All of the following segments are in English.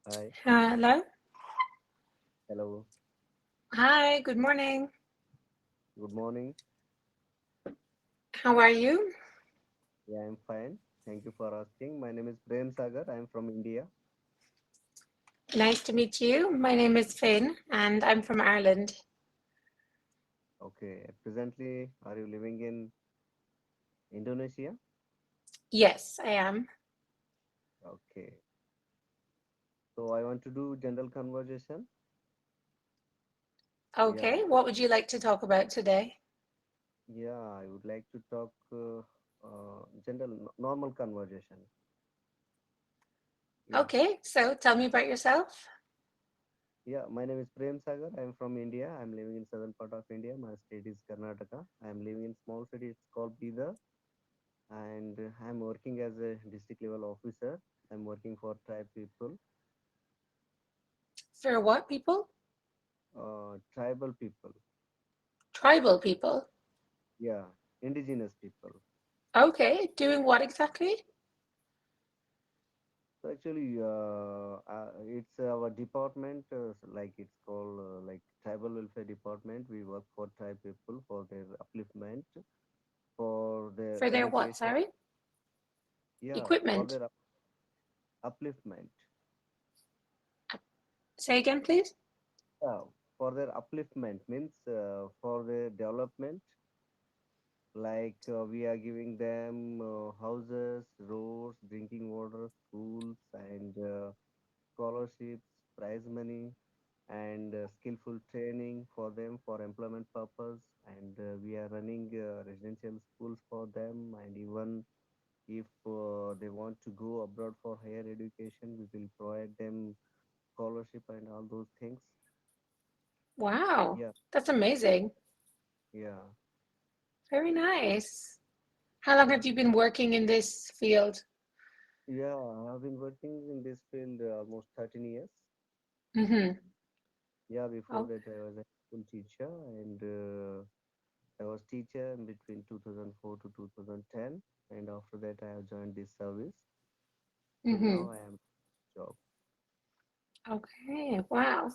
Hi, Hello. hello, Hi, good morning. good morning. How are you? Yeah, I'm fine. Thank you for asking. My name is Prem Sagar. I'm from India. Nice to meet you. My name is Finn and I'm from Ireland. Okay, presently, are you living in Indonesia? Yes, I am. Okay, so I want to do general conversation. Okay, Yeah, what would you like to talk about today? yeah, I would like to talk general, normal conversation. Yeah, Okay, so tell me about yourself. yeah, my name is Prem Sagar. I'm from India. I'm living in southern part of India. My state is Karnataka. I'm living in small city. It's called Bidar. And I'm working as a district level officer. I'm working for tribe people, For what people? tribal people, Tribal people. yeah, indigenous people. Okay, doing what exactly? So actually, it's our department, like it's called like tribal welfare department. We work for tribe people for their upliftment, for their For their what, education, sorry? yeah, for Equipment. their upliftment, Say again, please. yeah, for their upliftment means for their development. Like we are giving them houses, roads, drinking water, schools, and scholarships, prize money, and skillful training for them for employment purpose. And we are running residential schools for them. And even if they want to go abroad for higher education, we will provide them scholarship and all those things. Wow, Yeah, that's amazing. yeah, Very nice. How long yeah. have you been working in this field? Yeah, I've been working in this field almost 13 years. Mm-hmm. Yeah, before Oh, that I was a school teacher and I was teacher in between 2004 to 2010 and after that I have joined this service. Till mm-hmm. now I am job. Okay, wow.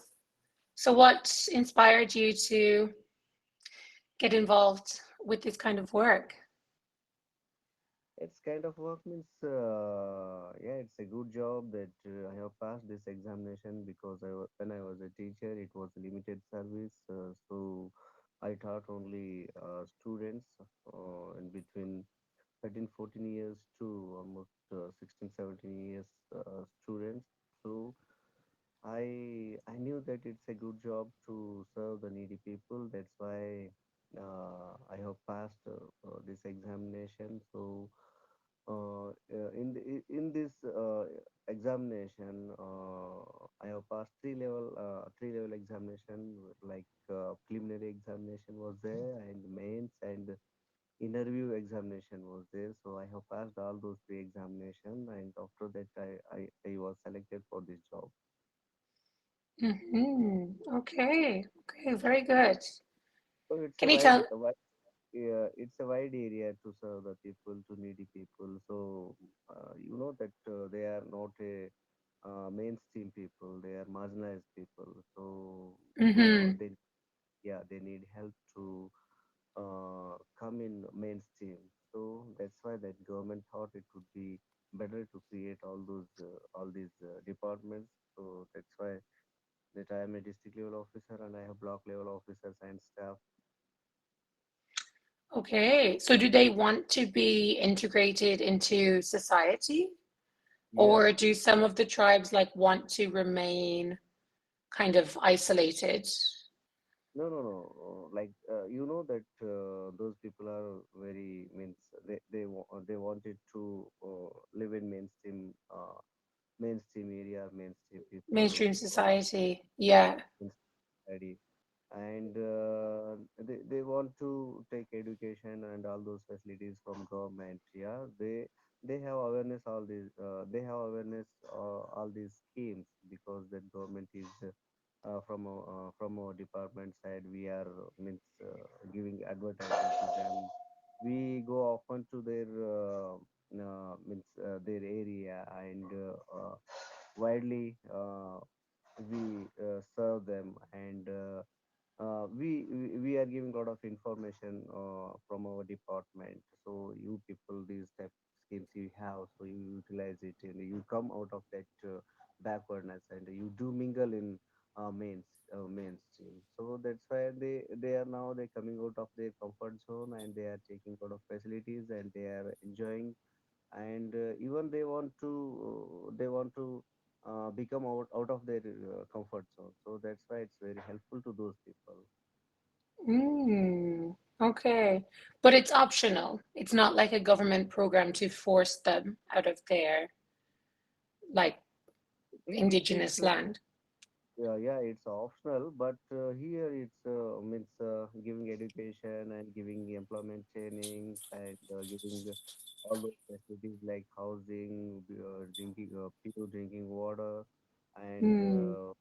So, what inspired you to get involved with this kind of work? It's kind of work means yeah, it's a good job that I have passed this examination because when I was a teacher it was a limited service, so I taught only students in between 13, 14 years to almost 16, 17 years students. So I knew that it's a good job to serve the needy people. That's why I have passed this examination. So in this examination, I have passed three level examination. Like preliminary examination was there, and mains and interview examination was there. So I have passed all those three examination, and after that I was selected for this job. Okay, okay, very good. So it's a Can you tell? yeah, it's a wide area to serve the people, to needy people. So you know that they are not a mainstream people; they are marginalized people. So Hmm. they yeah they need help to come in mainstream. So that's why that government thought it would be better to create all these departments. So that's why that I am a district level officer and I have block level officers and staff. Okay, so do they want to be integrated into society, Yeah. or do some of the tribes like want to remain kind of isolated? No, no, no. Like you know that those people are very means they wanted to live in mainstream area, mainstream people. Mainstream society, yeah. In society. And they want to take education and all those facilities from government. Yeah, they have awareness all these all these schemes because that government is from our department side we are means giving advertising to them. We go often to their means their area and widely we serve them, and we are giving a lot of information from our department. So you people, these type of schemes you have, so you utilize it and you come out of that backwardness, and you do mingle in mainstream. So that's why they are now they coming out of their comfort zone, and they are taking a lot of facilities, and they are enjoying, and even they want to become out of their comfort zone. So that's why it's very helpful to those people. Mm, okay. But it's optional. It's not like a government program to force them out of their like It's indigenous land. yeah, it's optional, but here it's means giving education and giving employment trainings, and giving all those facilities like housing, drinking, pure drinking water, and Hmm.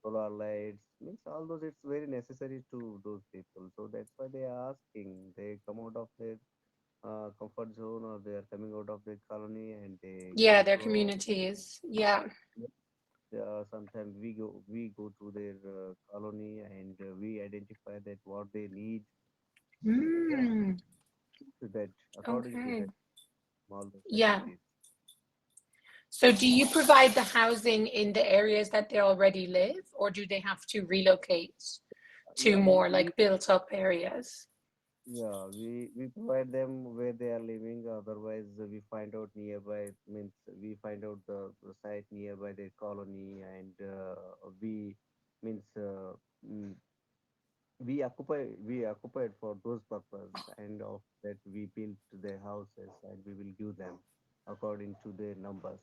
solar lights. Means all those, it's very necessary to those people. So that's why they are asking. They come out of their comfort zone, or they are coming out of their colony, and they Yeah, come their to our. communities. Yeah. Sometimes we go to their colony, and we identify that what they need, and yeah, Mm, to that according to okay. that all the Yeah. facilities. So do you provide the housing in the areas that they already live, or do they have to relocate to Yeah, more like built up areas? we provide them where they are living. Otherwise, we find out nearby, means we find out the site nearby their colony, and we means mm, we occupied for those purposes, and of that we built their houses, and we will give them according to their numbers.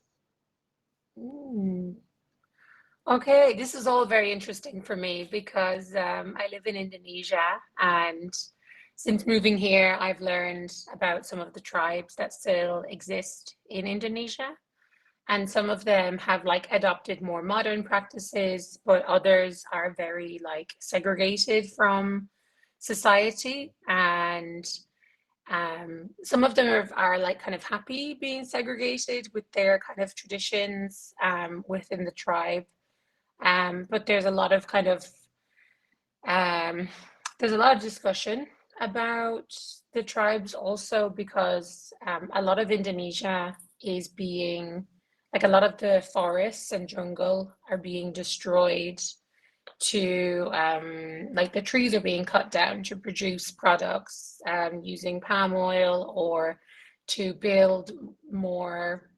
Mm. Okay, this is all very interesting for me because I live in Indonesia, and since moving here, I've learned about some of the tribes that still exist in Indonesia. And some of them have like adopted more modern practices, but others are very like segregated from society. And some of them are like kind of happy being segregated with their kind of traditions within the tribe. But um, there's a lot of discussion about the tribes also because a lot of Indonesia is being like a lot of the forests and jungle are being destroyed to like the trees are being cut down to produce products using palm oil or to build more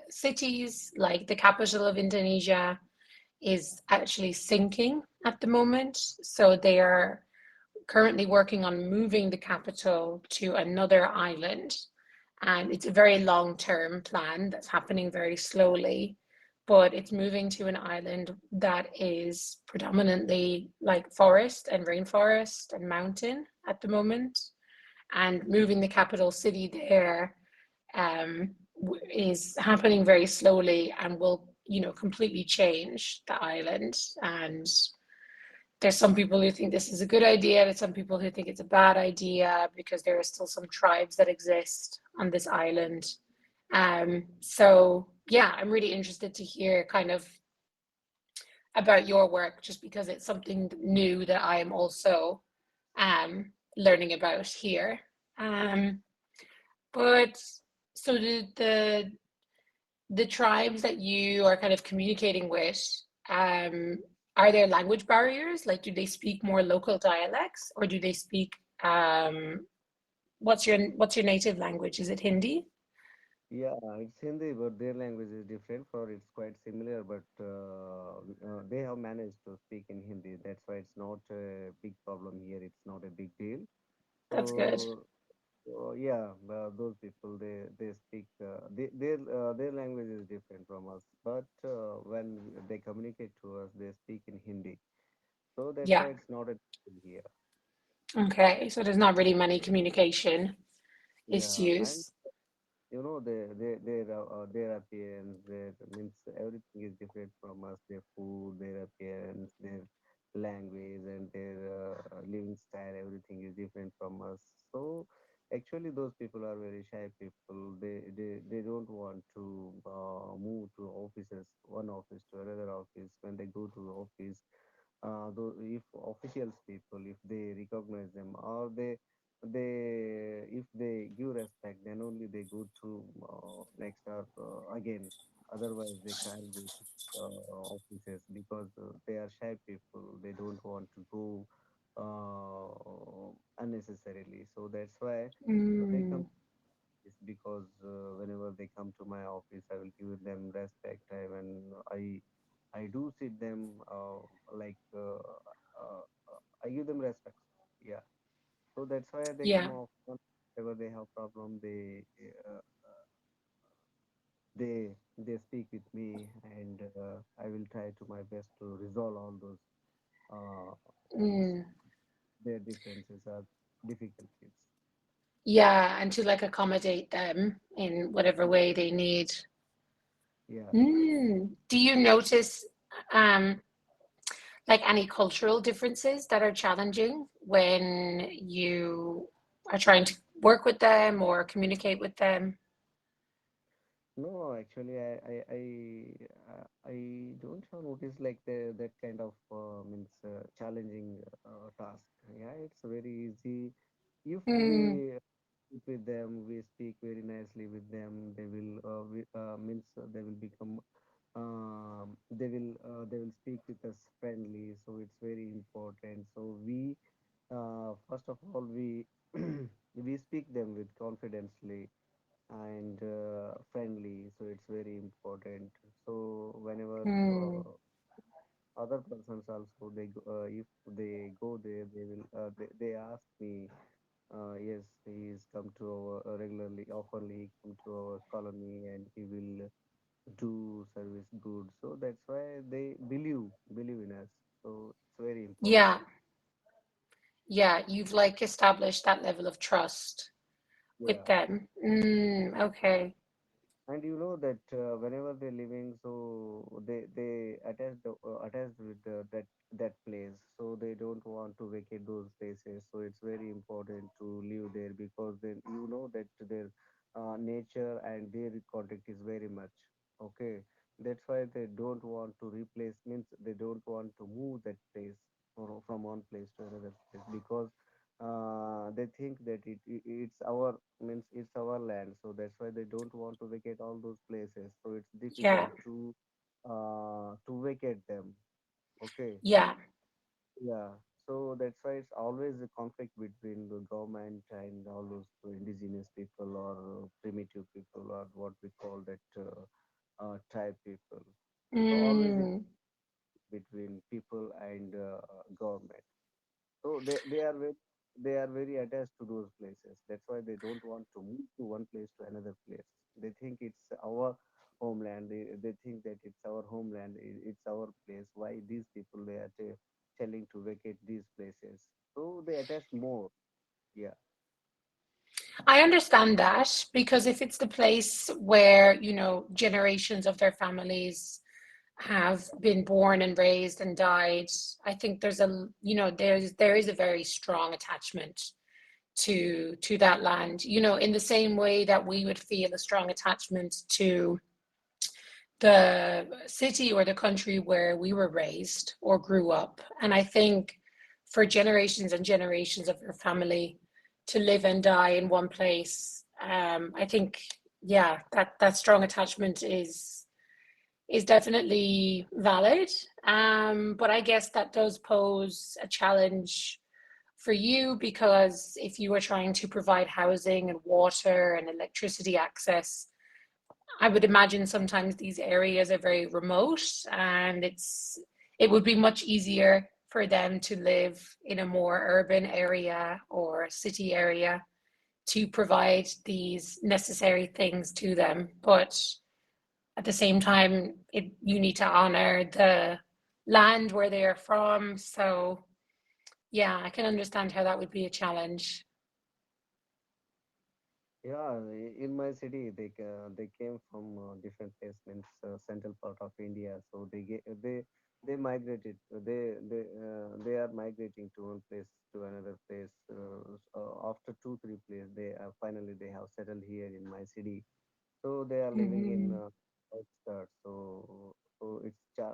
cities. Like the capital of Indonesia is actually sinking at the moment. So they are currently working on moving the capital to another island. And it's a very long term plan that's happening very slowly, but it's moving to an island that is predominantly like forest and rainforest and mountain at the moment. And moving the capital city there um, is happening very slowly and will, completely change the island. And there's some people who think this is a good idea, and some people who think it's a bad idea because there are still some tribes that exist on this island. So yeah, I'm really interested to hear kind of about your work, just because it's something new that I am also learning about here. Um, but so the tribes that you are kind of communicating with, um, are there language barriers? Like, do they speak more local dialects, or do they speak what's your native language? Is it Hindi? Yeah, it's Hindi, but their language is different. For it's quite similar, but they have managed to speak in Hindi. That's why it's not a big problem here. It's not a big deal. That's good. So yeah, those people they speak their language is different from us. But when they communicate to us, they speak in Hindi. So that's Yeah. why it's not a deal here. Okay. So there's not really many communication Yeah, and issues. their appearance, their means everything is different from us. Their food, their appearance, their language, and their living style, everything is different from us. So Actually, those people are very shy people. They don't want to move to offices, one office to another office. When they go to office, though if officials people, if they recognize them, or they if they give respect, then only they go to next or again. Otherwise, they can't go to offices because they are shy people. They don't want to go unnecessarily. So that's why they come Mm, is because whenever they come to my office, I will give them respect. I do sit them I give them respect. Yeah. So that's why they come yeah. off whenever they have problem. They speak with me, and I will try to my best to resolve all those uh, means Mm, their differences or difficulties. yeah, and to like accommodate them in whatever way they need. Yeah. Do you notice um, like any cultural differences that are challenging when you are trying to work with them or communicate with them? No, actually, I don't have noticed like that kind of means challenging task. Yeah, it's very easy. If Mm, we speak with them, we speak very nicely with them. They will become they will speak with us friendly. So it's very important. So we first of all we speak them with confidently and friendly, so it's very important. So whenever mm, other persons also if they go there, they ask me, yes, he is come to our regularly oftenly he come to our colony and he will do service good. So that's why they believe in us. So it's very yeah, important. yeah, you've like established that level of trust with Yeah. them. Okay. And you know that whenever they're living, so they attached with that place, so they don't want to vacate those places. So it's very important to live there because then you know that their nature and their contact is very much okay. That's why they don't want to replace, means they don't want to move that place from one place to another place because they think that it's our, means it's our land. So that's why they don't want to vacate all those places. So it's Yeah, difficult to vacate them. Okay. yeah. Yeah. So that's why it's always a conflict between the government and all those indigenous people or primitive people or what we call that tribe people. So always it's Mm, between people and government. So they are very attached to those places. That's why they don't want to move to one place to another place. They think it's our homeland. They think that it's our homeland. It's our place. Why these people they are telling to vacate these places? So they attach more. Yeah. I understand that because if it's the place where, generations of their families have been born and raised and died, I think there is a very strong attachment to that land. In the same way that we would feel a strong attachment to the city or the country where we were raised or grew up. And I think for generations and generations of your family to live and die in one place, I think, yeah, that strong attachment is definitely valid. But I guess that does pose a challenge for you because if you are trying to provide housing and water and electricity access, I would imagine sometimes these areas are very remote and it would be much easier for them to live in a more urban area or city area to provide these necessary things to them. But at the same time, you need to honor the land where they are from. So yeah, I can understand how that would be a challenge. Yeah, in my city, they came from different placements, central part of India. So they migrated. They are migrating to one place to another place. After 2 3 places, they finally they have settled here in my city. So they are living in Hmm. outskirts. So it's yeah.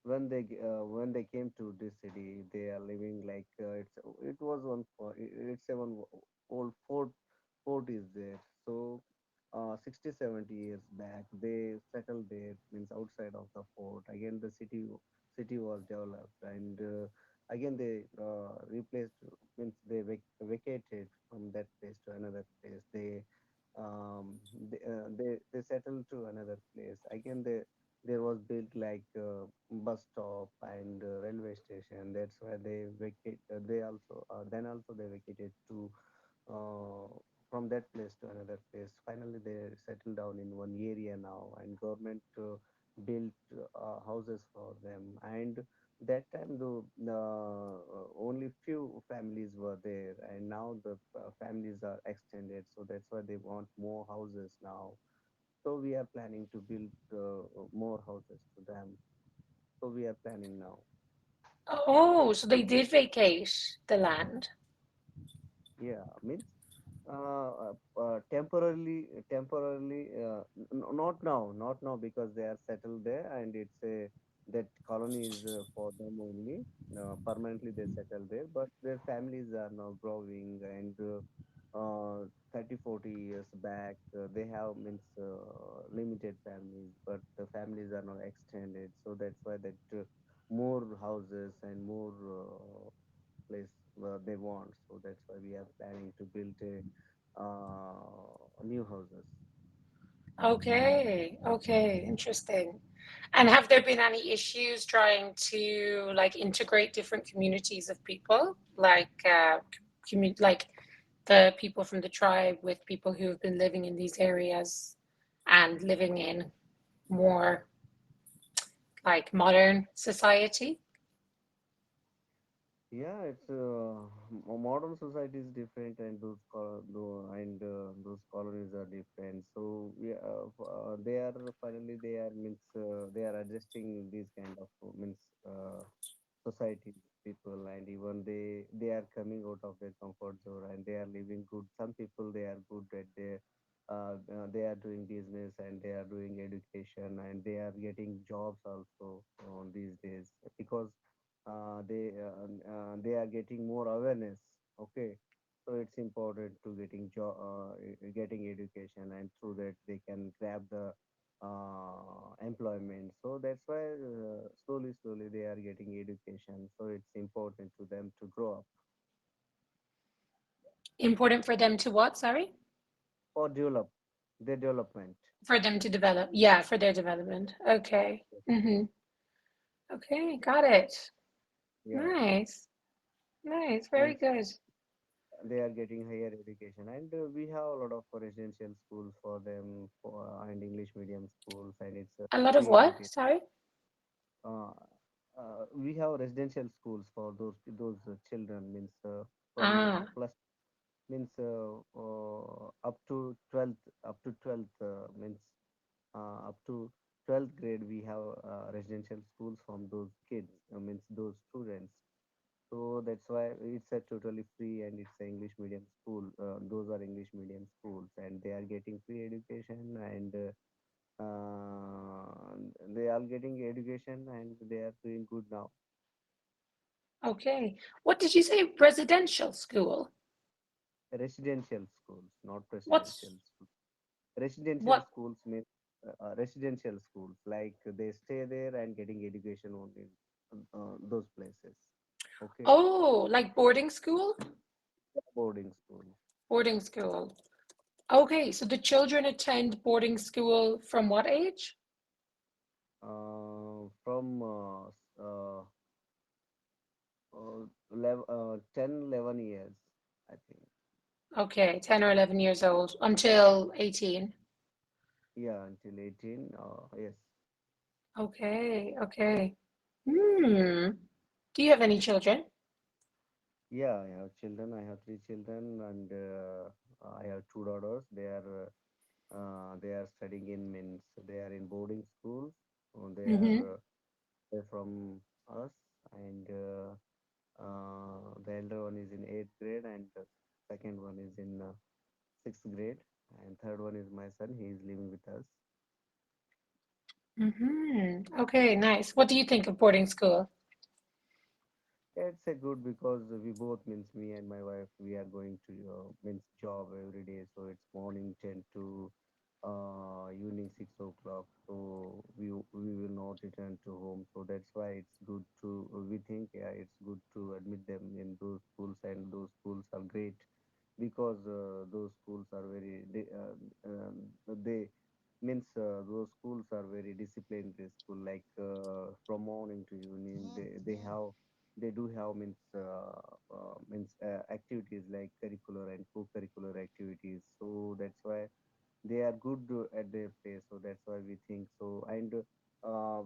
When they came to this city, they are living like it was it's a one old fort is there. So 60 70 years back they settled there, means outside of the fort. Again the city was developed, and again they replaced, means they vacated from that place to another place. They settled to another place. Again, there was built like bus stop and railway station. That's why they vacate. They also then also they vacated to uh, from that place to another place. Finally, they settled down in one area now, and government built houses for them. And that time, the only few families were there, and now the families are extended. So that's why they want more houses now. So we are planning to build more houses to them. So we are planning now. Oh, so they did vacate the land. Yeah, means temporarily, not now, because they are settled there, and it's a that colony is for them only. Permanently they settle there, but their families are now growing, and 30 40 years back they have, means limited families, but the families are now extended. So that's why that more houses and more place they want. So that's why we are planning to build a new houses. Okay, okay, interesting. And have there been any issues trying to like integrate different communities of people, like like the people from the tribe with people who have been living in these areas and living in more like modern society? Yeah, it's modern society is different, and those colonies are different. So they are finally they are, means they are adjusting these kind of means society people, and even they are coming out of their comfort zone, and they are living good. Some people they are good at their they are doing business, and they are doing education, and they are getting jobs also these days, because they are getting more awareness. Okay, so it's important to getting education, and through that they can grab the employment. So that's why slowly they are getting education. So it's important to them to grow up Important for them to what? Sorry? or develop their development. For them to develop. Yeah, for their development. Okay. Mm-hmm. Okay, got it. Yeah, Nice. Nice. Very means good. they are getting higher education, and we have a lot of residential schools for them, and English medium schools, and it's A lot of free what? education. Sorry? uh, we have residential schools for those children, means from Ah, plus, means up to 12th means up to 12th grade we have residential schools from those kids, means those students. So that's why it's a totally free, and it's a English medium school. Those are English medium schools, and they are getting free education, and they are getting education, and they are doing good now. okay. What did you say? Residential school? Residential schools, not What's presidential schools. Residential what? schools mean residential schools, like they stay there and getting education only in those places. Okay, Oh, like boarding school? boarding school. Boarding school. Okay, so the children attend boarding school from what age? From 10 11 years, I think. Okay, 10 or 11 years old until 18. Yeah, until 18. Yes. Okay, okay. Hmm. Do you have any children? Yeah, I have children. I have three children, and I have two daughters. They are studying in means they are in boarding school. Mm-hmm. They're from us, and the elder one is in eighth grade, and the second one is in sixth grade, and third one is my son. He is living with us. Mm-hmm. Okay, nice. What do you think of boarding school? Yeah, it's a good because we both means me and my wife we are going to means job every day. So it's morning 10 to evening 6 o'clock. So we will not return to home. So that's why it's good to we think yeah it's good to admit them in those schools, and those schools are great because those schools are they means those schools are very disciplined school, like from morning to evening they do have means activities like curricular and co-curricular activities, so that's why they are good at their place, so that's why we think so. And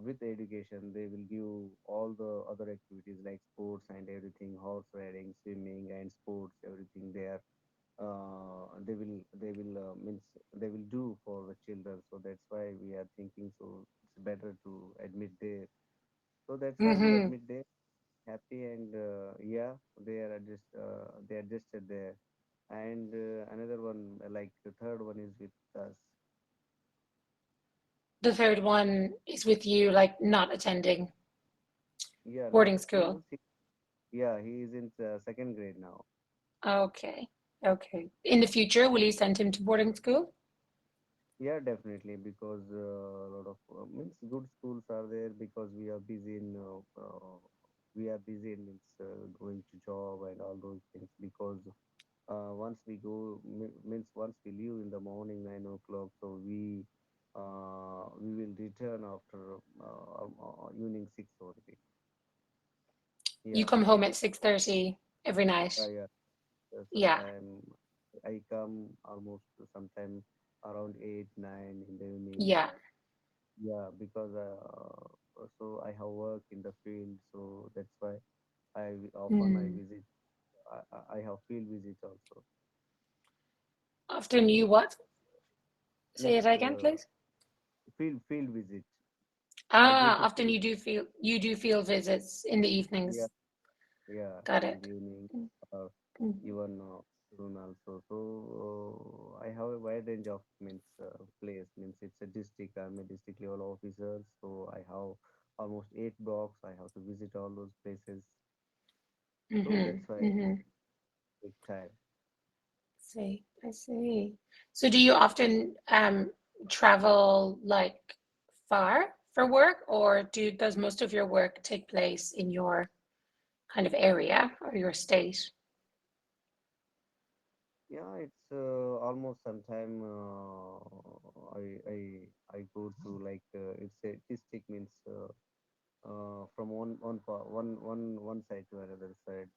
with education they will give all the other activities like sports and everything, horse riding, swimming and sports, everything there they will means they will do for the children, so that's why we are thinking so it's better to admit there, so that's why we Mm-hmm. admit there happy. And yeah, they adjusted there. And another one like the third one is with us. The third one is with you, like not attending Yeah, not boarding school. yeah, he is in second grade now. Okay. Okay. In the future, will you send him to boarding school? Yeah, definitely, because a lot of means good schools are there because we are busy in means going to job and all those things, because once we means once we leave in the morning 9 o'clock, so we will return after evening 6 only. You Yeah, come home at 6:30 every night. yeah. Yeah. Sometime I come almost sometime around 8 9 in the evening. Yeah. Yeah, because so I have work in the field, so that's why often I Mm. visit. I have field visit also. Often you what? Say Means it again, please. field visit. I go Ah, to often field. you do field visits in the Yeah, evenings. yeah, Got in it. the evening, Mm, uh, mm. even afternoon also. So I have a wide range of means place. Means it's a district. I'm a district level officer, so I have almost 8 blocks. I have to visit all those places. So Mm-hmm. that's why it Mm-hmm. takes time. See, I see. So do you often travel like far for work, or does most of your work take place in your kind of area or your state? Yeah, it's almost sometime I go to like it's a district, means from one side to another side.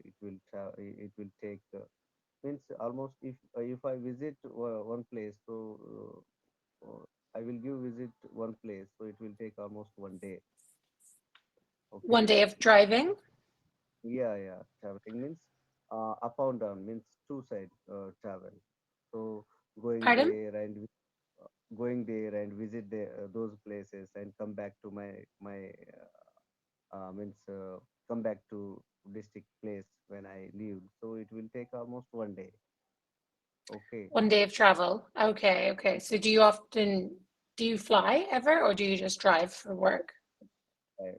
It will take means almost if I visit one place, so I will give visit one place, so it will take almost one day. One Okay. day of driving? Yeah, yeah. Traveling means up and down means two side travel. So going Pardon? there and going there and visit those places and come back to my means come back to district place when I leave. So it will take almost one day. Okay. One day of travel. Okay, okay. So do you fly ever, or do you just drive for work?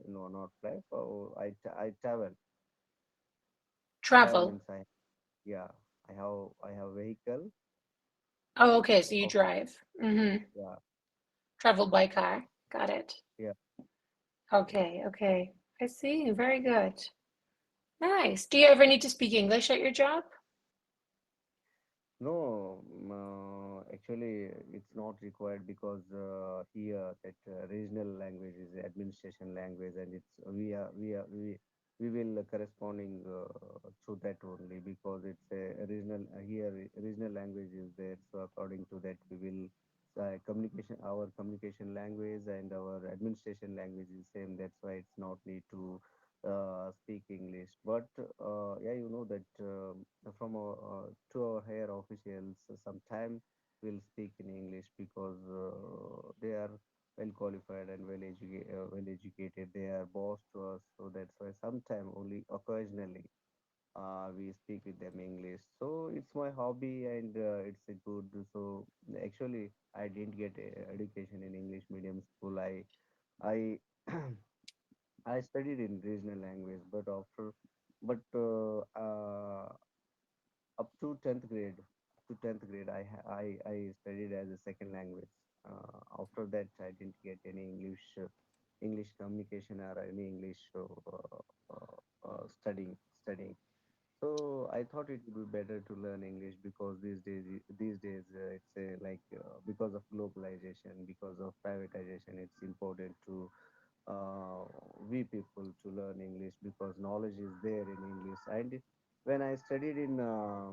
No, not fly. So I travel. Travel Travel. means yeah. I have vehicle. Oh, okay. So you Oh, drive. Mm-hmm. yeah, Travel by car. Got it. yeah. Okay, okay. I see. Very good. Nice. Do you ever need to speak English at your job? No, actually, it's not required because here that regional language is the administration language, and it's we will corresponding to that only because it's a regional here regional language is there. So according to that, we will communication our communication language and our administration language is same. That's why it's not need to. speak English. But yeah, you know that from our, to our higher officials, sometime will speak in English because they are well qualified and well educated. They are boss to us, so that's why sometime only occasionally we speak with them English. So it's my hobby and it's a good. So actually, I didn't get education in English medium school. I I studied in regional language, but up to 10th grade, I studied as a second language. After that, I didn't get any English communication or any English studying. So I thought it would be better to learn English because these days it's like because of globalization, because of privatization, it's important to uh, we people to learn English because knowledge is there in English. And when I studied in uh,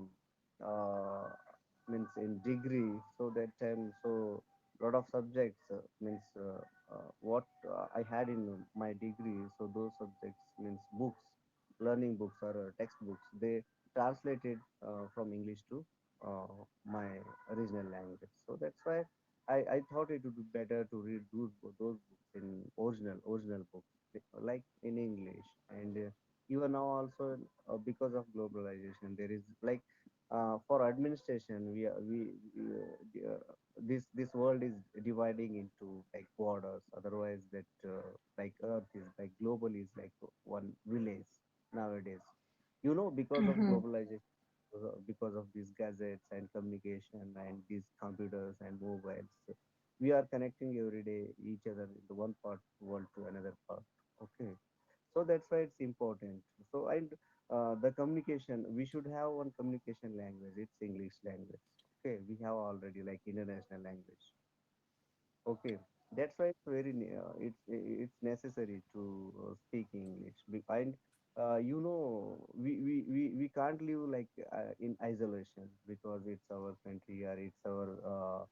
means in degree, so that time so lot of subjects means what I had in my degree. So those subjects means books, learning books or textbooks. They translated from English to my original language. So that's why I thought it would be better to read those books in original books like in English. And even now also because of globalization there is like for administration this world is dividing into like borders. Otherwise that like earth is like global is like one village nowadays, you know, because of Mm-hmm. globalization, because of these gadgets and communication and these computers and mobiles, we are connecting every day each other in the one part world to another part. Okay, so that's why it's important. So and the communication, we should have one communication language, it's English language. Okay, we have already like international language. Okay, that's why it's it's necessary to speak English. And you know, we can't live like in isolation because it's our country or it's our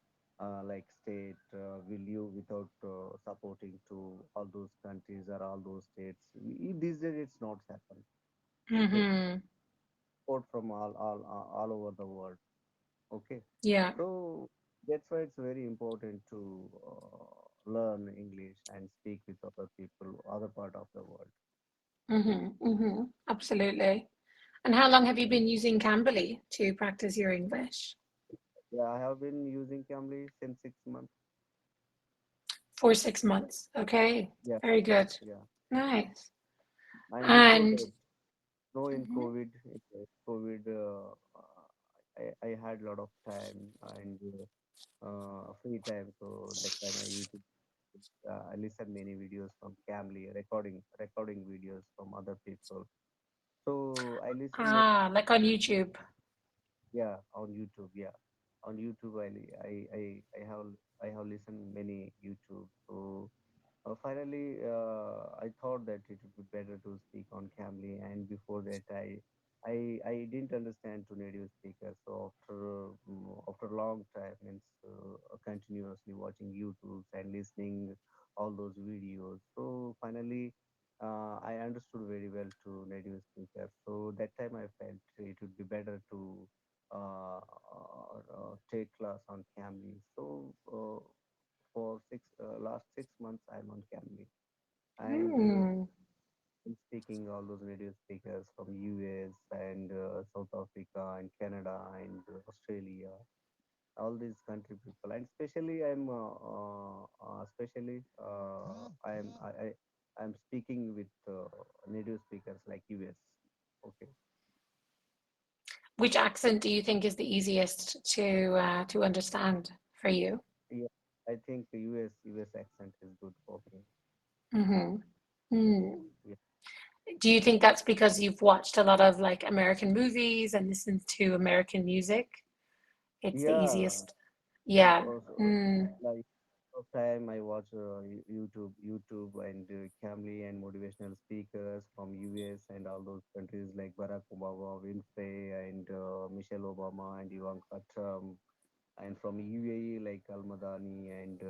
like state. We live without supporting to all those countries or all those states. These days, it's not happen. Okay, Mm-hmm. support from all over the world. Okay, Yeah. so that's why it's very important to learn English and speak with other people, other part of the world. Mm-hmm. Mm-hmm. Absolutely. And how long have you been using Cambly to practice your English? Yeah, I have been using Cambly since 6 months. For 6 months. Okay. Yeah, Very good. yeah. Nice. And before And that, no, in mhm. COVID, I had a lot of time and free time. So that time I used to I listen many videos from Cambly, recording videos from other people. So I listen many. Like on YouTube. Yeah, on YouTube. Yeah, on YouTube, I have listened many YouTube. So finally, I thought that it would be better to speak on Cambly, and before that, I didn't understand to native speakers. So after a long time, means continuously watching YouTube's and listening all those videos. So finally, I understood very well to native speakers. So that time I felt it would be better to take class on Cambly. So for last 6 months I'm on Cambly and Hmm. speaking all those native speakers from US and South Africa and Canada and Australia, all these country people, and I'm speaking with native speakers like US. Okay, Which accent do you think is the easiest to understand for you? yeah, I think the US accent is good for me. Mm-hmm. Hmm. Yeah, Do you think that's because you've watched a lot of like American movies and listened to American music? It's the yeah. easiest. Yeah. Also, Mm. like first time I watch YouTube and Camly and motivational speakers from US and all those countries like Barack Obama, Winfrey, and Michelle Obama and Ivanka Trump, and from UAE like Al Madani and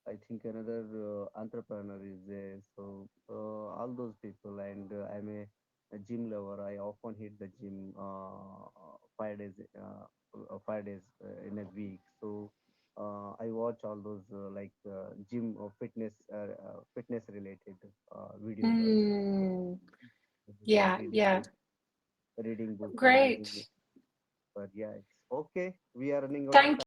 I think another entrepreneur is there. So all those people, and I'm a gym lover. I often hit the gym 5 days, 5 days in a week. So I watch all those gym or fitness related videos also. Mm, Yeah, yeah, yeah. reading books and Great. reading. But yeah, it's okay. We are running out of Thank time.